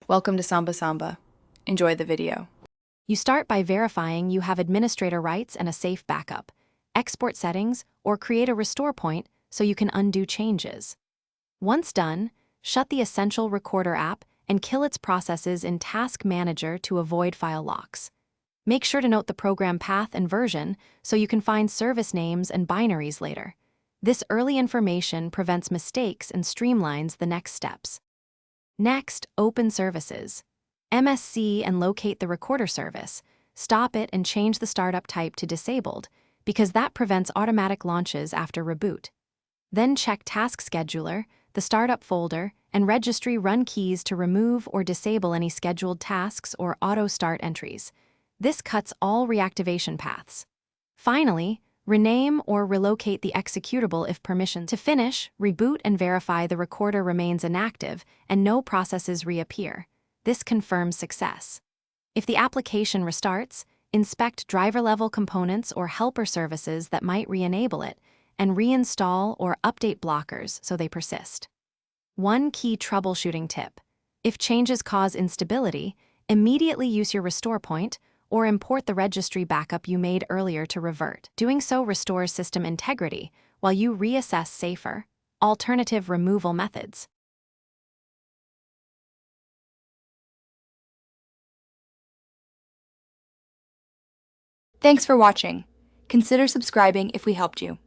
Welcome to Samba Samba. Enjoy the video. You start by verifying you have administrator rights and a safe backup. Export settings or create a restore point so you can undo changes. Once done, shut the Essential Recorder app and kill its processes in Task Manager to avoid file locks. Make sure to note the program path and version so you can find service names and binaries later. This early information prevents mistakes and streamlines the next steps. Next, open services. MSC and locate the recorder service. Stop it and change the startup type to disabled, because that prevents automatic launches after reboot. Then check Task Scheduler, the startup folder, and registry run keys to remove or disable any scheduled tasks or auto-start entries. This cuts all reactivation paths. Finally, rename or relocate the executable if permissions. To finish, reboot and verify the recorder remains inactive and no processes reappear. This confirms success. If the application restarts, inspect driver-level components or helper services that might re-enable it, and reinstall or update blockers so they persist. One key troubleshooting tip: if changes cause instability, immediately use your restore point or import the registry backup you made earlier to revert. Doing so restores system integrity while you reassess safer, alternative removal methods. Thanks for watching. Consider subscribing if we helped you.